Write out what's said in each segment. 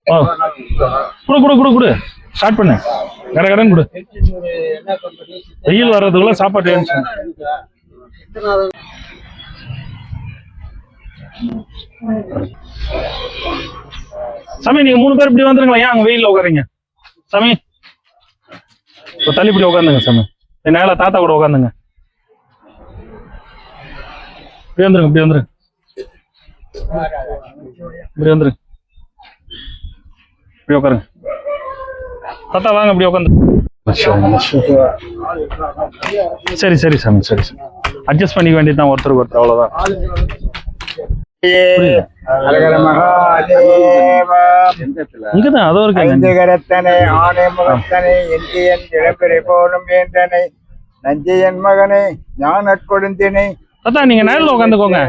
குடு குடு குடு குடு ஸ்டார்ட் பண்ணு கடன் கொடு வெயில் வர்றதுக்குள்ள சாப்பாடு சாமி நீங்க 3 பேர் இப்படி வந்துருங்களா ஏன் அங்க வெயில்ல உட்காருங்க சாமி தள்ளி இப்படி உட்காந்துங்க சாமி நேர தாத்தா கூட உட்காந்துங்க இப்படி வந்துருங்க இப்படி வந்துருங்க இப்படி வந்துருங்க இப்படி உட்காருங்க தாத்தா வாங்க இப்படி உட்காந்து சரி சரி சாமி சரி சரி அட்ஜஸ்ட் பண்ணிக்க வேண்டியதுதான் ஒருத்தருக்கு ஒருத்தர் அவ்வளவுதான் இங்கதான் அதோ கரத்தனை ஆணை முகத்தனை எந்தியன் இளம்பெறை போலும் வேந்தனை நஞ்சையன் மகனை ஞான கொடுந்தினை அதான் நீங்க நேரில் உட்காந்துக்கோங்க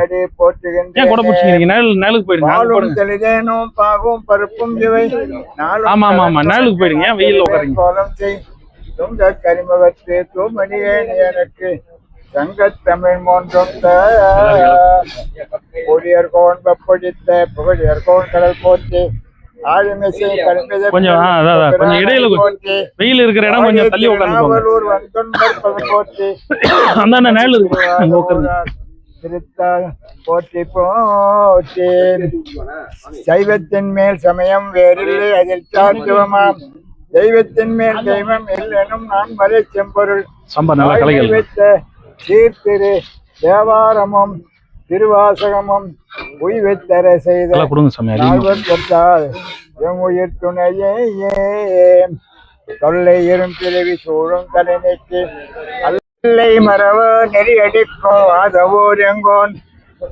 ஏன் கூட பிடிச்சிங்க நேலுக்கு போயிடுங்க பாகும் பருப்பும் இவை ஆமா ஆமா ஆமா நேலுக்கு போயிடுங்க ஏன் வெயில் உட்காருங்க கோலம் செய் துங்க கரிமுகத்து தூமணியே எனக்கு சங்கத்தமிழ் மோன்றொந்த பொடியர் கோன் வெப்பொழித்த புகழியர் கோன் கடல் போற்றி ஆழிமிசை கல்மித கொஞ்சம் இடையில வெயில் இருக்கிற இடம் கொஞ்சம் தள்ளி உட்கார்ந்து போற்றி அந்த நேரில் திருத்தா போற்றி போற்றி சைவத்தின் மேல் சமயம் வேறில்லை அதில் சார்த்துவமாம் தெய்வத்தின் மேல் தெய்வம் இல்லெனும் நான் மறை செம்பொருள் வைத்த சீர்திரு தேவாரமும் திருவாசகமும் உய்வித்தர செய்த எம் உயிர் துணையே தொல்லை இரும் பிறவி சூழும் தலைநீக்கி அல்லை மரவ நெறி அடிக்கும் அதவோர் எங்கோன்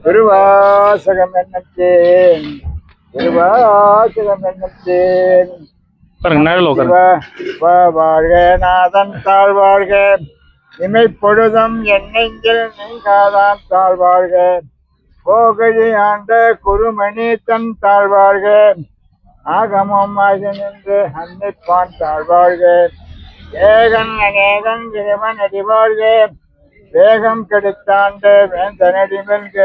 திருவாசகம் என்னத்தேன் திருவாசகம் என்னத்தேன் வாழ்க நாதன் தாழ்வாழ்க இமைப்பொழுதும் என் நெஞ்சில் நீங்காதான் தாழ்வாழ்க கோகழி ஆண்ட குருமணி தன் தாழ்வாழ்க ஆகமம் ஆகி நின்று அன்னிப்பான் தாழ்வாழ்க ஏகன் அநேகன் இறைவன் அடிவாழ்க வேகம் கெடுத்தாண்ட வேந்தனடி வெல்க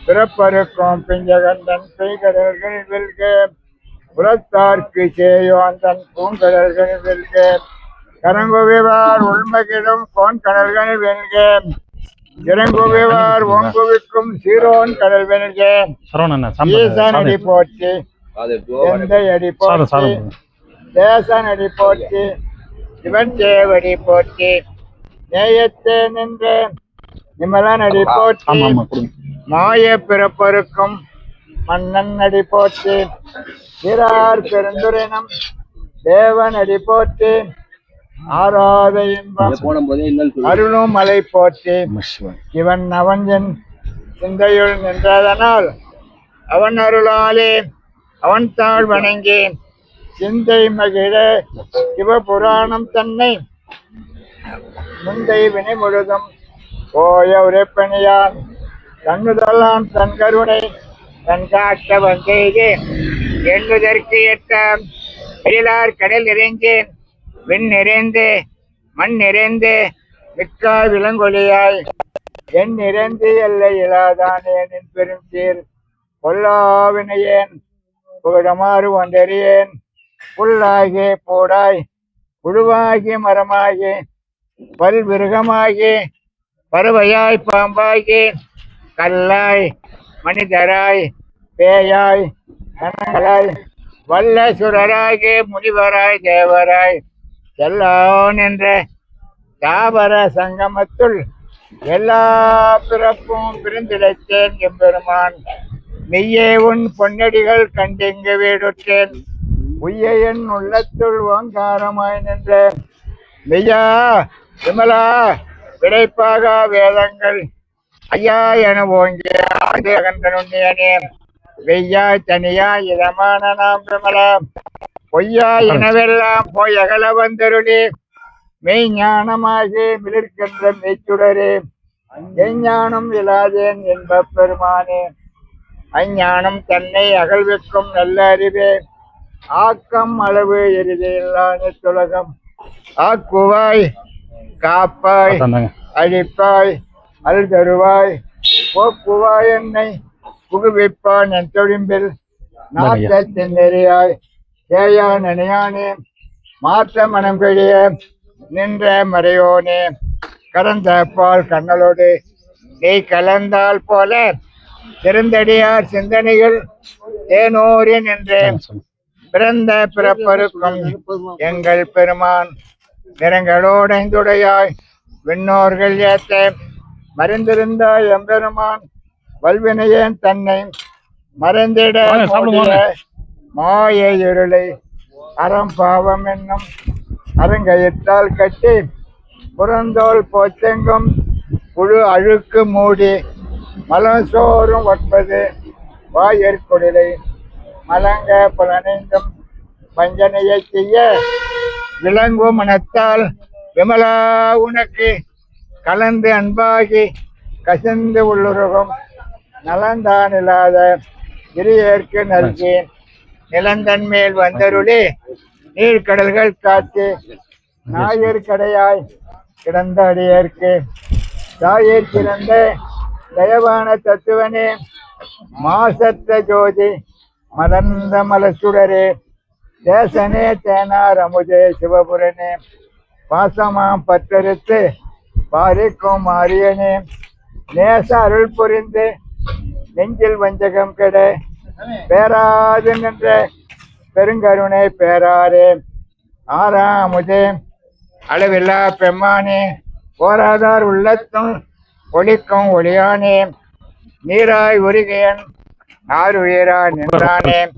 பிறப்பருக்கும் பிஞ்சகந்தன் பெய்கடல்கள் வெல்க புறத்தார்க்கு சேயோன் தன் பூங்கடல்கள் வெல்க கரங்குவிவார் உள்மகிழும் கோன் கடல்கள் வெல்க இறங்குவிவார் ஓங்குவிக்கும் சீரோன் கடல் வெல்க ஈசன் அடி போற்றி எந்த அடி போற்றி தேசன் அடி போற்றி இவன் சேவடி போற்றி நேயத்தே நின்ற நிமலன் அடி போற்றி மாய பிறப்பருக்கும் மன்னன் அடி போற்றி சிறார் பெருந்துரைனம் தேவன் அடி போற்றி ஆராத இன்பம் அருளும் மலை போற்றி இவன் அவன் என் சிந்தையுள் நின்றதனால் அவன் அருளாலே அவன் தாழ் வணங்கி சிந்தை மகிழ சிவபுராணம் தன்னை முந்தை வினை முழுதும் போய உரைப்பணியான் தன்னுதலான் தன் கருணை தன் காட்ட வந்தேகே எண்ணுதற்கு ஏற்ற எழிலார் கடல் நிறைந்தேன் விண் நிறைந்து மண் நிறைந்து மிக்காய் விலங்கொலியாய் என் நிறைந்து எல்லை இலாதானேன் என் பெரும் சீர் பொல்லாவினையேன் புகழமாறு ஒன்றறியேன் புல்லாகி போடாய் புழுவாகி மரமாகி பல்விருகமாகி பறவையாய் பாம்பாகி கல்லாய் மனிதராய் பேயாய் கணங்களாய் வல்ல சுரராகி முனிவராய் தேவராய் செல்லான் என்ற தாவர சங்கமத்துள் எல்லா பிறப்பும் பிரிந்திழைத்தேன் எம்பெருமான் மெய்யே உன் பொன்னடிகள் கண்டிங்கு வீடுற்றேன் உய்ய என் உள்ளத்துள் ஓங்காரமாய் நின்ற மெய்யா விமலா விடைப்பாக வேதங்கள் ஐயா என ஓங்கிய ஆதி அகன்றனுண்ணியனே வெய்யாய் தனியாய் இதமான நாம் விமலா பொய்யா எனவெல்லாம் போய் அகல வந்தருளே மெய் ஞானமாகி மிளிர்கின்ற மெய்ச்சுடரே எஞ்ஞானம் இல்லாதேன் என்ப பெருமானே அஞ்ஞானம் தன்னை அகழ்விக்கும் நல்ல அறிவே ஆக்கம் அளவு எரிதையில்லாத துலகம் ஆக்குவாய் காப்பாய் அழிப்பாய் அல் தருவாய் போக்குவாய் என்னை புகுவிப்பான் என் தொழிம்பில் நாட்டத்தின் நெறியாய் சேயா நினையானே மாற்ற மனம் கழிய நின்ற மறையோனே கறந்த பால் கண்ணலோடு நீ கலந்தால் போல சிறந்தடியார் சிந்தனைகள் தேனோரின் என்று பிறந்த பிறப்பருக்கும் எங்கள் பெருமான் நிறங்களோடைந்துடையாய் விண்ணோர்கள் ஏத்த மறைந்திருந்த எம்பெருமான் வல்வினையேன் தன்னை மறைந்திட மாய இருளை அறம் பாவம் என்னும் அரங்கயத்தால் கட்டி புறந்தோல் போச்செங்கும் புழு அழுக்கு மூடி மலம் சோறும் ஒட்பது வாயற்குடிலை மலங்க புலனைந்தும் வஞ்சனையை செய்ய விளங்கும் மனத்தால் விமலா உனக்கு கலந்து அன்பாகி கசிந்து உள்ளுருகும் நலந்தான் இல்லாத இரியேற்கு நல்கி நிலந்தன் மேல் வந்தருளி நீர்க்கடல்கள் காத்து நாயர் கடையாய் கிடந்த அடியேற்கு தாயர் சிறந்த தயவான தத்துவனே மாசற்ற ஜோதி மலர்ந்த மலசுடரே தேசனே தேனார் அமுதே சிவபுரனே பாசமாம் பற்றறுத்து பாரிக்கும் மாரியனே நேச அருள் புரிந்து நெஞ்சில் வஞ்சகம் கெட பேராது நின்ற பெருங்கருணை பேராரே ஆறாமுதே அளவில்லா பெம்மானே போராதார் உள்ளத்தும் ஒளிக்கும் ஒளியானே நீராய் உருகையன் ஆறுயிரா நின்றானே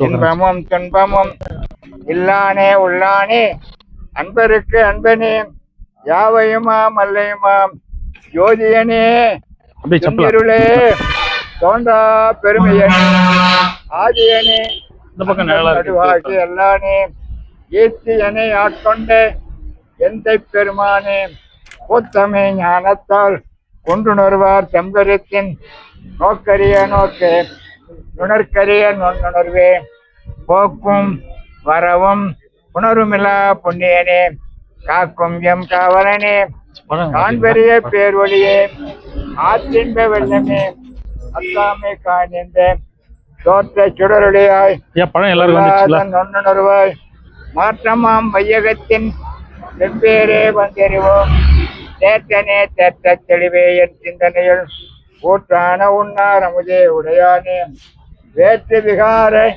இன்பமும் துன்பமும் இல்லானே உள்ளானே அன்பருக்கு அன்பனே யாவையுமாம் அல்லையுமாம் ஜோதியனே இருளே தோன்றா பெருமையனே ஆதியனே நடுவாகி எல்லானே ஈர்த்தியனை ஆட்கொண்ட எந்தை பெருமானே கூத்தமே ஞானத்தால் கொண்டுணர்வார் செம்பருத்தின் நோக்கரிய நோக்கு நுணர்கரிய நுண்ணுணர்வே போக்கும் வரவும் உணர்வுமில்லா புண்ணியனே காக்கும் எம் காவலனே காண்பெரிய பேர்வழியே ஆற்றின்ப வெள்ளமே அத்தாமை காணிந்த தோற்ற சுடரொளியாய் நொன்னுணர்வாய் மாற்றமாம் வையகத்தின் வெவ்வேறே வந்தறிவோம் தேற்றனே தேற்ற தெளிவே என் சிந்தனையில் கூற்றான உண்ணார் அமுதே உடையானே வேற்று விகார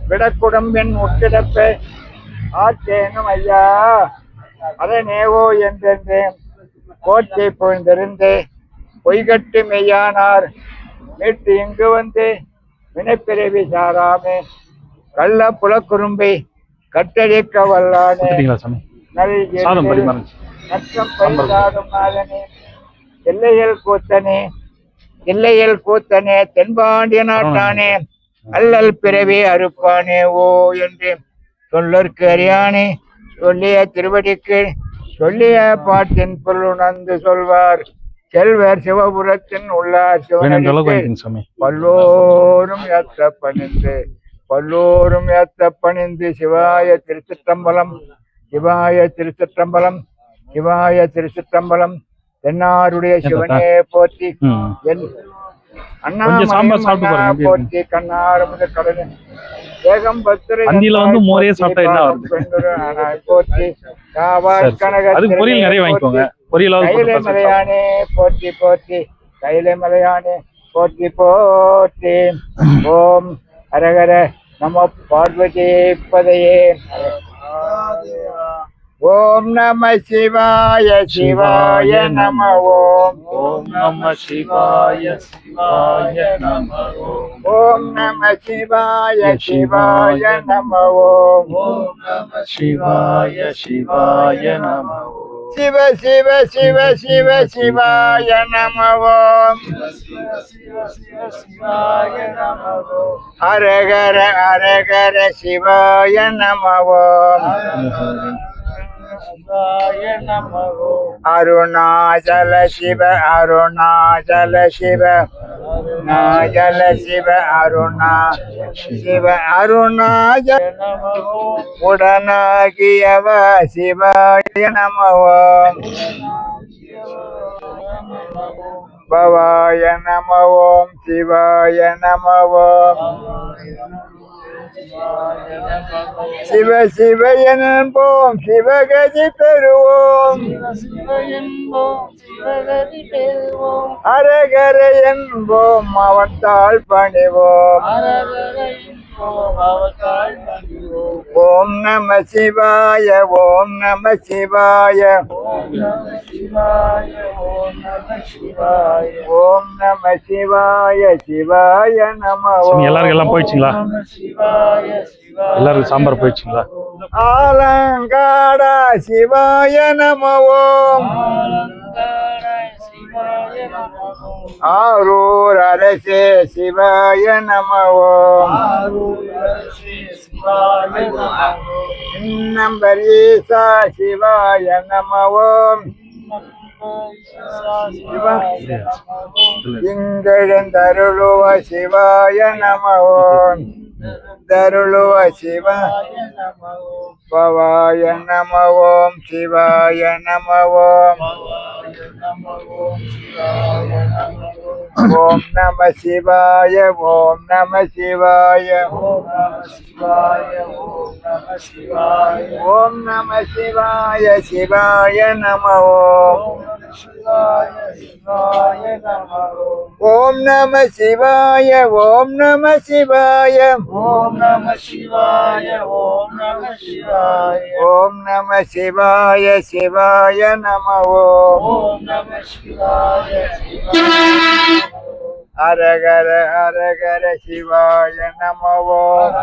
விடக்குடம்பின் உட்கிடப்ப ஆச்சேனும் ஐயா அதனேவோ என்றென்று கோச்சை பொய்ந்திருந்து பொய்கட்டு மெய்யானார் மீட்டு இங்கு வந்து வினைப்பிறவி சாராமே கள்ள புலக்குறும்பை கட்டழிக்க வல்லானே நற்றம் பயிராடும் நாதனே எல்லையில் கூத்தனே தென்பாண்டிய நாட்டானே அல்லல் பிறவி அறுப்பானே ஓ என்று சொல்லற்கு அறியானே சொல்லிய திருவடிக்கு சொல்லிய பாட்டின் பொருள் உணர்ந்து சொல்வார் செல்வர் சிவபுரத்தின் உள்ளார் பல்லோரும் ஏத்த பணிந்து சிவாய திருச்சிற்றம்பலம் சிவாய திருச்சிற்றம்பலம் சிவாய திருச்சிற்றம்பலம் தென்னாருடைய சிவனே போற்றி போற்றி கண்ணாரமுத கடல் வேகம் பத்திரை போற்றி கைலை மலையானே போற்றி போற்றி கைலை மலையானே போற்றி போற்றி ஓம் ஹரஹர நம பார்வதி பதையே ஓம் நம சிவாய சிவாய நம ஓம் நம சிவாய சிவாய நம ஓம் நம சிவாய சிவாய நம ஓம் நம சிவாய சிவாய நம சிவ சிவ சிவ சிவ சிவாய நம ஓம் ஹரஹர ஹரஹர சிவாய நம ஓம் அருணாச்சல சிவ அருணாச்சல சிவ அருணாச்சல சிவ அருணா சிவ அருணாச்சல உடனாகியவ சிவாய நம ஓம் பவாய நம ஓம் சிவாய நம ஓம் சிவ சிவ என்போம் சிவகதி பெறுவோம் அரகர என்போம் அவத்தால் பணிவோம் ஓம் நம சிவாய ஓம் நம சிவாய ஓம் நம சிவாய சிவாய நம சாமி எல்லாருக்கும் எல்லாம் போயிடுச்சுங்களா? எல்லாருக்கும் சாம்பார் போயிடுச்சுங்களா? ஆலங்காடா சிவாய நம ஓம் ஆரூர் அரசே சிவாய நம ஓம் நம்பரீசா சிவாய நம ஓம் இங்கெழுந்தருளுவ சிவாய நம ஓம் தருளுவ சிவாய பவாய நம ஓம் சிவாய நம ஓம் ஓம் நம சிவாய ஓம் நம சிவாய ஓம் நம சிவாய சிவாய நம ஓம் ஓம் நம சிவாய ஓம் நம சிவாய ஓம் நம சிவாய ஓம் நம சிவாய ஓம் நம சிவாய சிவாய நம ஓம் நம சிவாய அரகர அரகர சிவாய நம ஓம்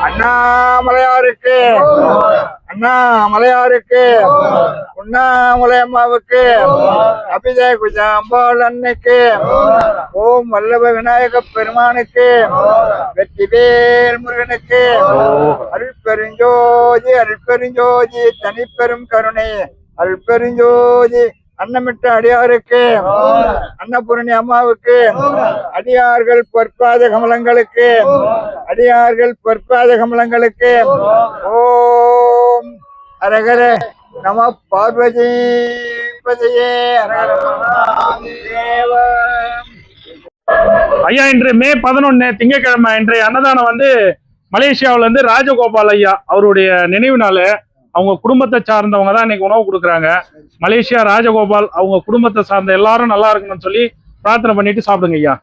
அண்ணாமலையாருக்கு அண்ணாமலையாருக்கு உண்ணாமலை அம்மாவுக்கு அபிஜய குஜாம்பாள் அன்னைக்கு ஓம் வல்லப விநாயக பெருமானுக்கு வெற்றிவேல் முருகனுக்கு அருள்பெருஞ்சோதி அருள்பெருஞ்சோதி தனிப்பெரும் கருணை அருள்பெருஞ்சோதி அன்னமிட்ட அடியாருக்கு அன்னபூரணி அம்மாவுக்கு அடியார்கள் பொற்பாத கமலங்களுக்கு அடியார்கள் பொற்பாத கமலங்களுக்கு ஓம் அரகர நம பார்வதி பதையே அரகர மகாதேவ. ஐயா இன்று மே 11 திங்கட்கிழமை இன்றைய அன்னதானம் வந்து மலேசியாவில இருந்து ராஜகோபால் ஐயா அவருடைய நினைவு நாள். அவங்க குடும்பத்தை சார்ந்தவங்க தான் இன்னைக்கு உணவு கொடுக்குறாங்க. மலேசியா ராஜகோபால் அவங்க குடும்பத்தை சார்ந்த எல்லாரும் நல்லா இருக்கணும்னு சொல்லி பிரார்த்தனை பண்ணிட்டு சாப்பிடுங்க ஐயா.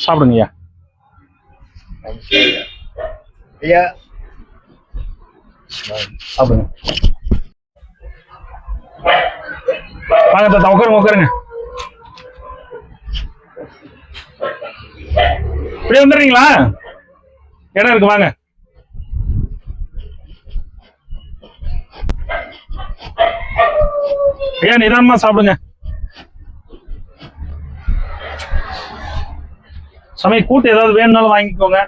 சாப்பிடுங்க ஐயா. ஐயா சாப்பிடுங்க. வாங்க தாத்தா உட்காருங்க உட்காருங்க. இப்படியே வந்துடுறீங்களா? இடம் இருக்கு வாங்க. ஐயா நிதானமா சாப்பிடுங்க. சமய கூட்டு ஏதாவது வேணும்னாலும் வாங்கிக்கோங்க.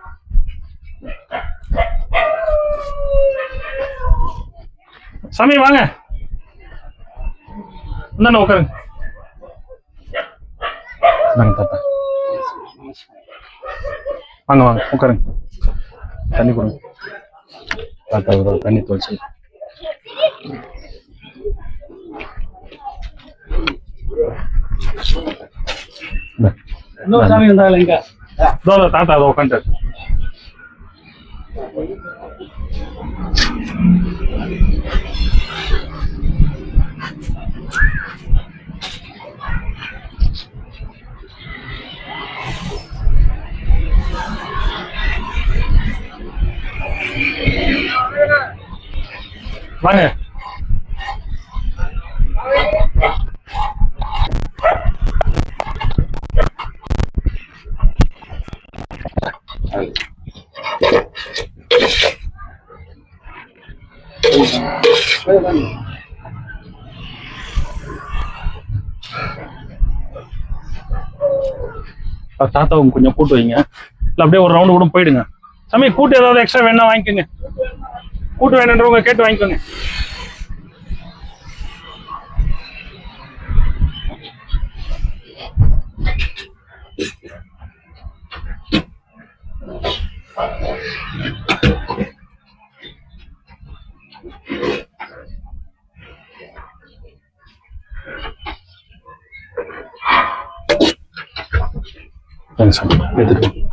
சமய வாங்க இந்தாண்ணா உட்காருங்க. தாத்தா வாங்க வாங்க உட்காருங்க. தண்ணி கொடுங்க தாத்தா. ஒரு தண்ணி துவச்சு சாமி வந்தாங்க இங்க தாத்தா அதை உட்காந்து வாங்க. தாத்தாவும் கொஞ்சம் கூட்டு வைங்க. இல்ல அப்படியே ஒரு ரவுண்டு கூட போயிடுங்க. சமய கூட்டு ஏதாவது எக்ஸ்ட்ரா வேணா வாங்கிக்கோங்க. கூட்டு வேணுன்றவங்க கேட்டு வாங்கிக்கோங்க. சாமி எடுத்துட்டு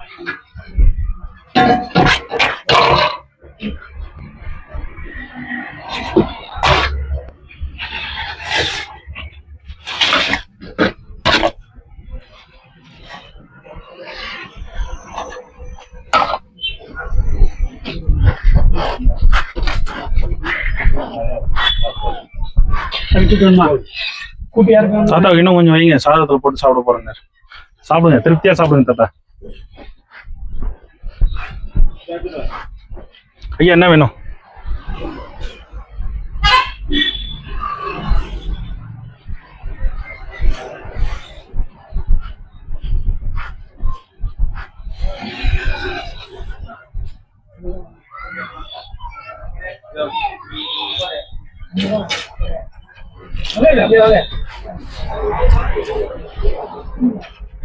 தாத்தா இன்னும் கொஞ்சம் வைங்க, சாதத்துல போட்டு சாப்பிட போறேங்க. சாப்பிடுங்க, திருப்தியா சாப்பிடுங்க தாத்தா. ஐயா என்ன வேணும்?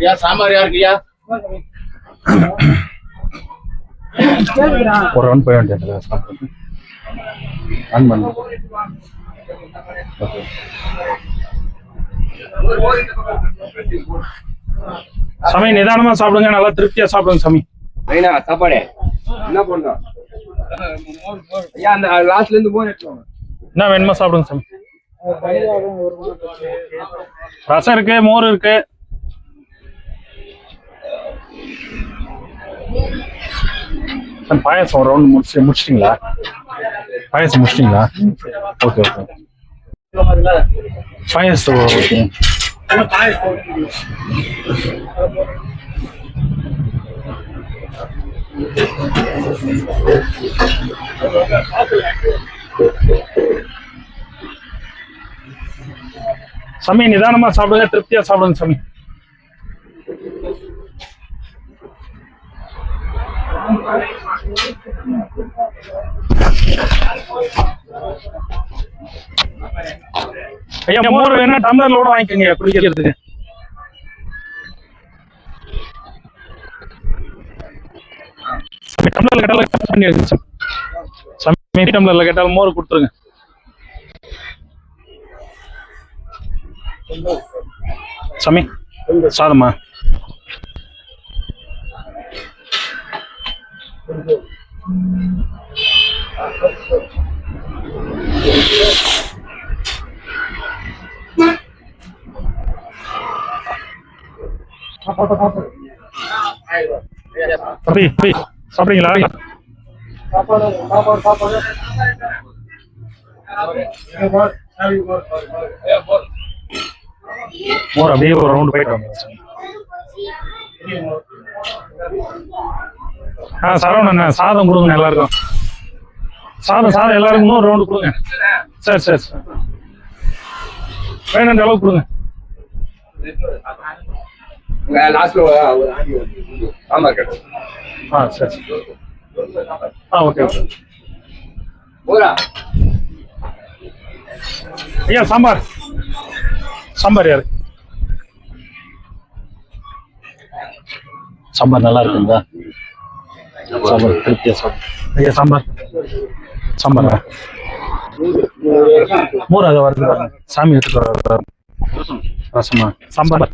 ஐயா சாம்பார் யாருக்குயா? ஒரு ரவுண்ட் போய் வேண்டியது சாப்பிட்டு ஆன் பண்ணு. சாமி நிதானமா சாப்பிடுங்க, நல்லா திருப்தியா சாப்பிடுங்க சாமி. ஐயா சாப்பாடு என்ன பண்றோம்? ஐயா அந்த லாஸ்ட்ல இருந்து போன் எடுத்துவாங்க. என்ன வேணுமா சாப்பிடுங்க சாமி. ரசம் இருக்கு, மோர் இருக்கு. பாயசம் ஒரு ரவுண்ட் முடிச்சிட்டீங்களா? பாயசம் முடிச்சிட்டீங்களா? Okay okay. பாயசம் ஓகே. சாமி நிதானமா சாப்பிடுங்க, திருப்தியா சாப்பிடுங்க சாமி. ஐயா மோர் வேணா டம்ளர்ல கூட வாங்கிக்கோங்க குடிக்கிறதுக்கு. டம்ளர்ல கேட்டாலும் பண்ணி வச்சு சாமி, டம்ளர்ல கேட்டாலும் மோர் கொடுத்துருங்க. சாமி சாதமா? சாப்பிடுறீங்களா? மோர் அப்படியே ஒரு ரவுண்ட் போயிட்டு வாங்க. சரவணன் சாதம் கொடுங்க எல்லாருக்கும். சாதம் எல்லாருக்கும் ஒரு ரவுண்டு கொடுங்க. சரி சரி சரி, வேணுன்ற அளவுக்கு கொடுங்க. சரி சரி. Okay okay. ஐயா சாம்பார் யாரு? சாம்பார் நல்லா இருக்குங்களா? சாம்பார் திருப்தியா சாப்பிடு. ஐயா சாம்பாரா? மோர் அதை வருது சாமி எடுத்துட்டு வர. ரசமா? சாம்பார்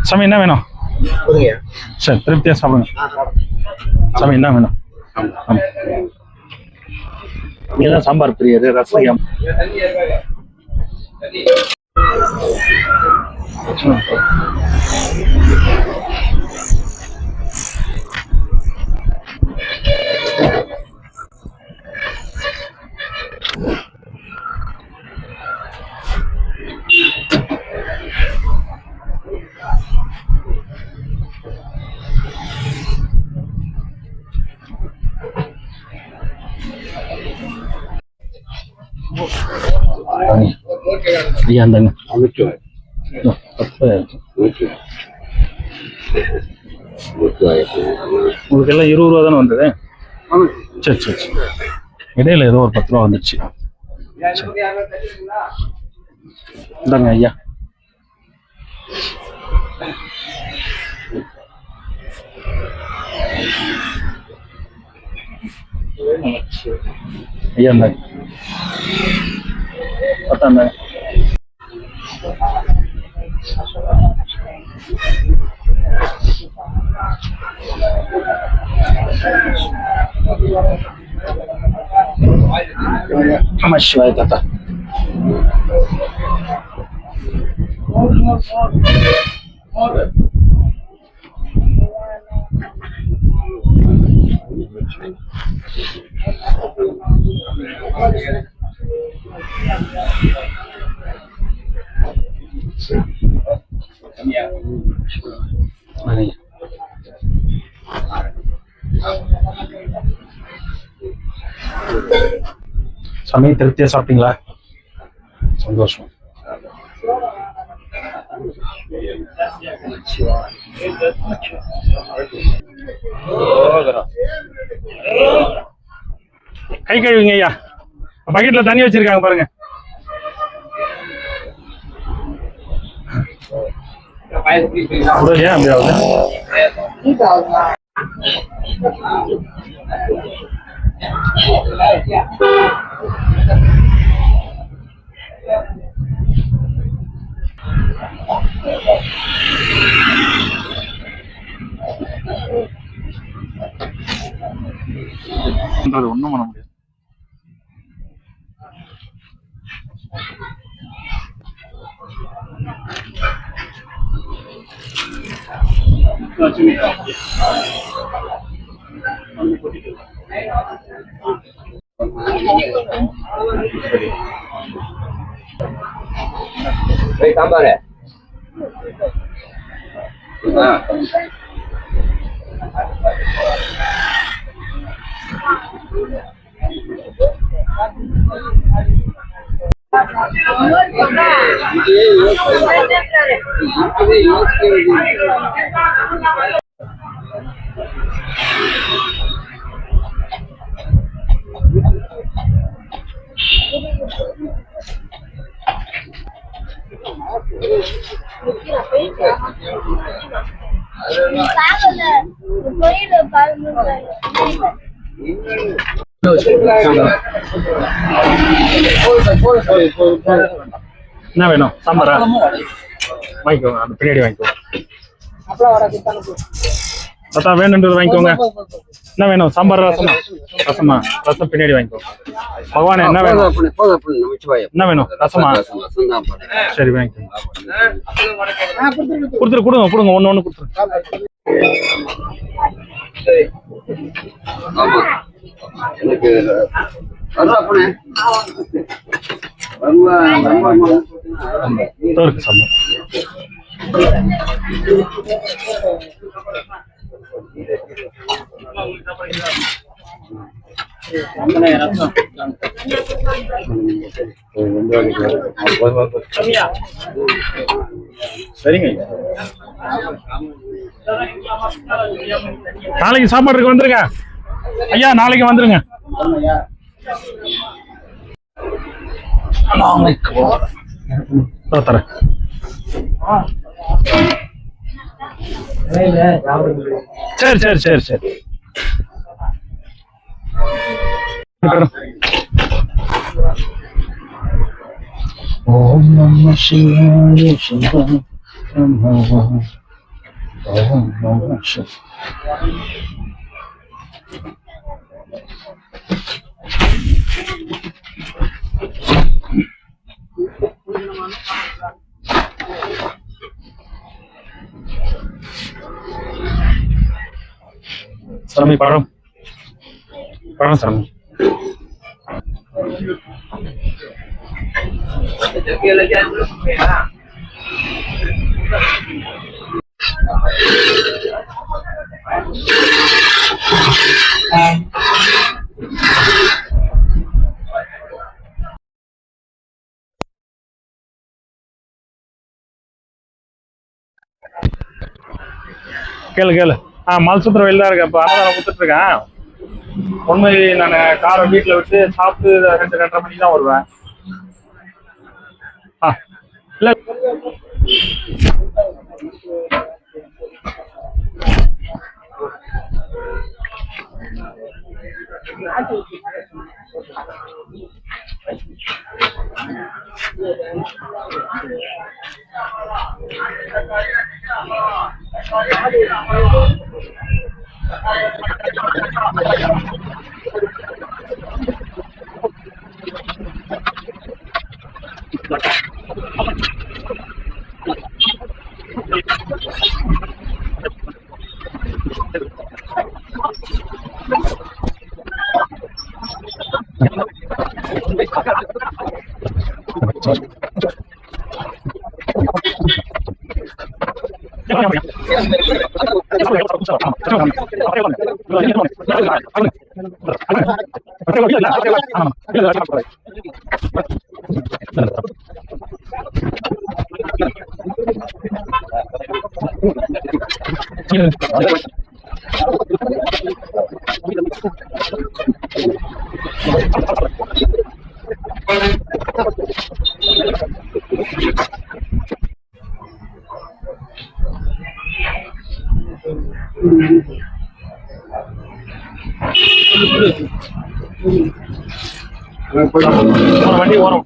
சாமி என்ன வேணும்? சரி திருப்தியா சாப்பிடுங்க சாமி. என்ன வேணும்? நீதான் சாம்பார் பிரியரு, ரசம் ஐயா இந்தாங்க. உங்களுக்கு எல்லாம் 20 ரூபா தானே வந்தது? சரி சரி சரி, இடையில ஏதோ ஒரு 10 ரூபா வந்துச்சு. இந்தாங்க ஐயா. ஐயா இருந்தாங்க பத்தாங்க. நம சிவாய தாத்தா. சமயம் திருப்தியா சாப்பிட்டீங்களா? சந்தோஷம். கை கழுவிங்க ஐயா. பக்கெட்ல தண்ணி வச்சிருக்காங்க பாருங்க. ஏன் அப்படி ஆகுது? ஒண்ணும் பண்ண முடியாது. சாம்பாரு என்ன வேணும்? சாம்பாரா? வாங்கிக்கோங்க, அந்த பின்னாடி வாங்கிக்கோங்க. தாத்தா வேணுன்றது வாங்கிக்கோங்க. என்ன வேணும்? சாம்பார், ரசமா? ரசமா? ரசம் பின்னாடி வாங்கிக்கோங்க. பகவான் என்ன வேணும்? என்ன வேணும்? ரசமா? சரி வாங்கிக்கோங்க. கொடுத்துரு, கொடுங்க கொடுங்க, ஒன்று ஒன்று கொடுத்துரு. இருக்கு சாம்பார். சரிங்க. நாளைக்கு சாப்பாடுக்கு வந்துருங்க ஐயா. நாளைக்கு வந்துருங்க. தரேன். சரி சரி சரி சரி. ஓம் நம சிவாய சிவாய ஓம் நம சிவாய. Sarami parang sarami. கேளு கேளு. மல்சுத்திர வெளில தான் இருக்கேன். இப்போ அன்னதானம் கொடுத்துட்டு இருக்கேன். உண்மை நான் காரை வீட்டில் விட்டு சாப்பிட்டு 2-2:30 மணிக்கு தான் வருவேன். இல்லை வண்டி ஓரம்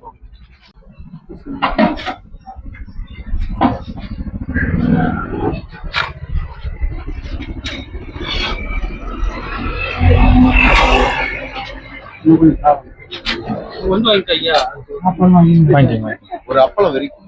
வந்து வாங்கிட்டு ஐயா வாங்கிக்கோங்க. ஒரு அப்பளம் வரைக்கும்